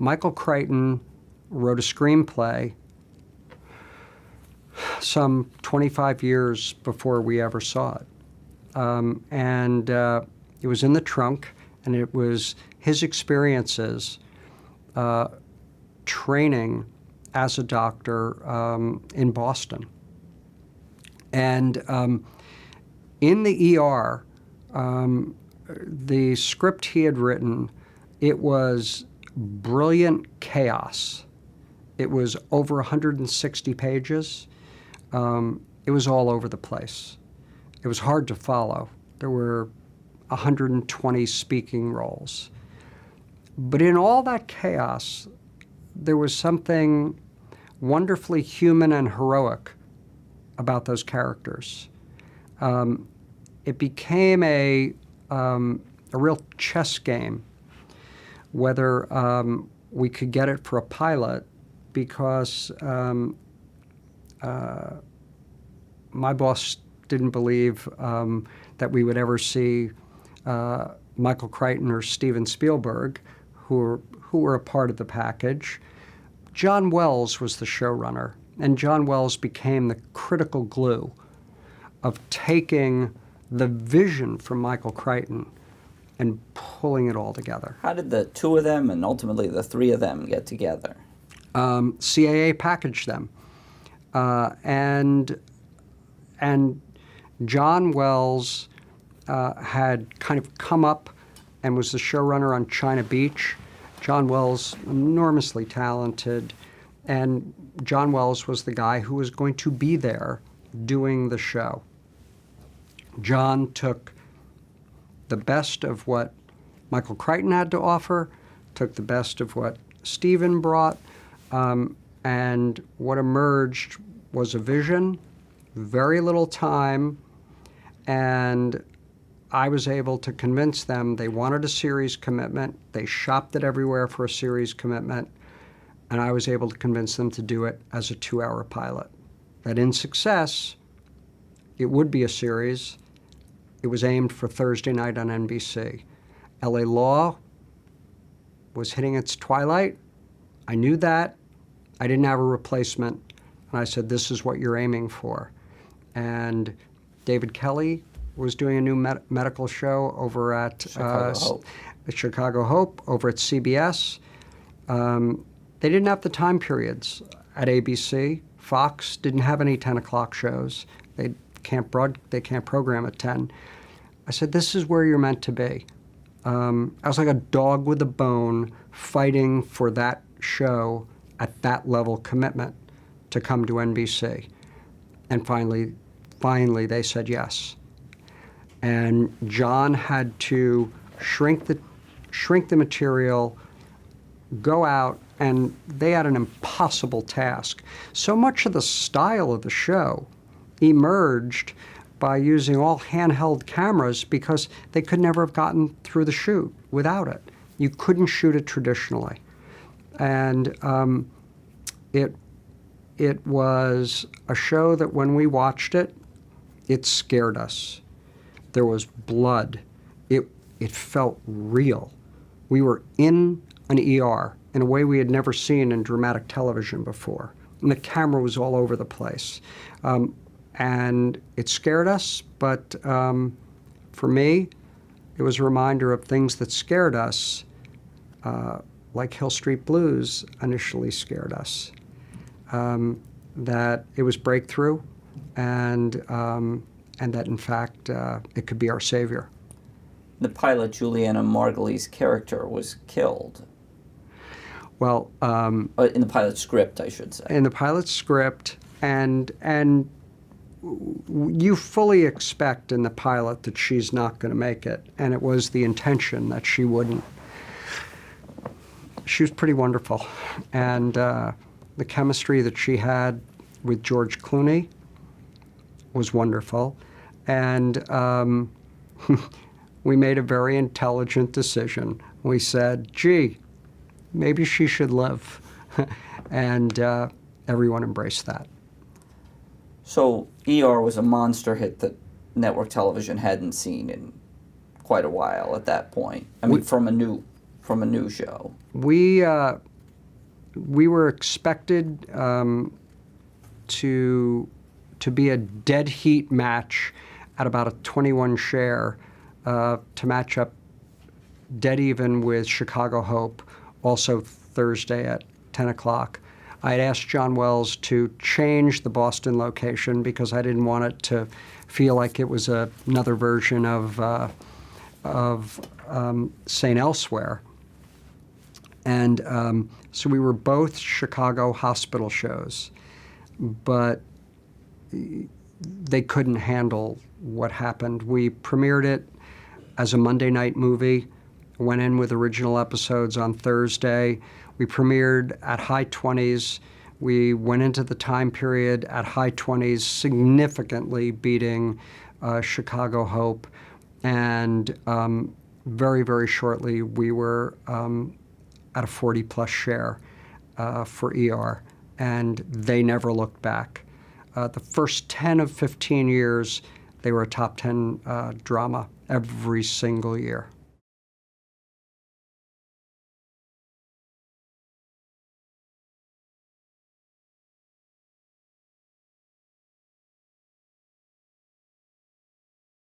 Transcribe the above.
Michael Crichton wrote a screenplay some 25 years before we ever saw it. And it was in the trunk, and it was his experiences training as a doctor in Boston. And in the ER, the script he had written, it was brilliant chaos. It was over 160 pages. It was all over the place. It was hard to follow. There were 120 speaking roles. But in all that chaos, there was something wonderfully human and heroic about those characters. It became a real chess game, whether we could get it for a pilot, because my boss didn't believe that we would ever see Michael Crichton or Steven Spielberg, who were a part of the package. John Wells was the showrunner, and John Wells became the critical glue of taking the vision from Michael Crichton and pulling it all together. How did the two of them and ultimately the three of them get together? CAA packaged them. And John Wells had kind of come up and was the showrunner on China Beach. John Wells, enormously talented, and John Wells was the guy who was going to be there doing the show. John took the best of what Michael Crichton had to offer, took the best of what Steven brought, and what emerged was a vision, very little time, and I was able to convince them they wanted a series commitment. They shopped it everywhere for a series commitment, and I was able to convince them to do it as a 2-hour pilot. That in success, it would be a series. It was aimed for Thursday night on NBC. LA Law was hitting its twilight. I knew that. I didn't have a replacement, and I said, this is what you're aiming for. And David Kelly was doing a new medical show over at Chicago Hope, over at CBS. They didn't have the time periods at ABC. Fox didn't have any 10 o'clock shows. They can't program at 10. I said, this is where you're meant to be. I was like a dog with a bone fighting for that show at that level commitment to come to NBC. And finally they said yes. And John had to shrink the material, go out, and they had an impossible task. So much of the style of the show emerged by using all handheld cameras because they could never have gotten through the shoot without it. You couldn't shoot it traditionally. And it was a show that when we watched it, it scared us. There was blood. It felt real. We were in an ER in a way we had never seen in dramatic television before. And the camera was all over the place. And it scared us, but for me, it was a reminder of things that scared us, like Hill Street Blues initially scared us. That it was breakthrough, and that, in fact, it could be our savior. The pilot, Juliana Margulies' character, was killed. Well, in the pilot script, I should say. In the pilot script, and you fully expect in the pilot that she's not going to make it, and it was the intention that she wouldn't. She was pretty wonderful, and the chemistry that she had with George Clooney was wonderful, and we made a very intelligent decision. We said, gee, maybe she should live, and everyone embraced that. So ER was a monster hit that network television hadn't seen in quite a while at that point. I mean, from a new show. We we were expected to be a dead heat match at about a 21 share to match up dead even with Chicago Hope, also Thursday at 10 o'clock. I had asked John Wells to change the Boston location because I didn't want it to feel like it was another version of St. Elsewhere. And so we were both Chicago hospital shows, but they couldn't handle what happened. We premiered it as a Monday night movie, went in with original episodes on Thursday. We premiered at high 20s. We went into the time period at high 20s, significantly beating Chicago Hope. And very, very shortly, we were at a 40-plus share for ER, and they never looked back. The first 10 of 15 years, they were a top 10 drama every single year.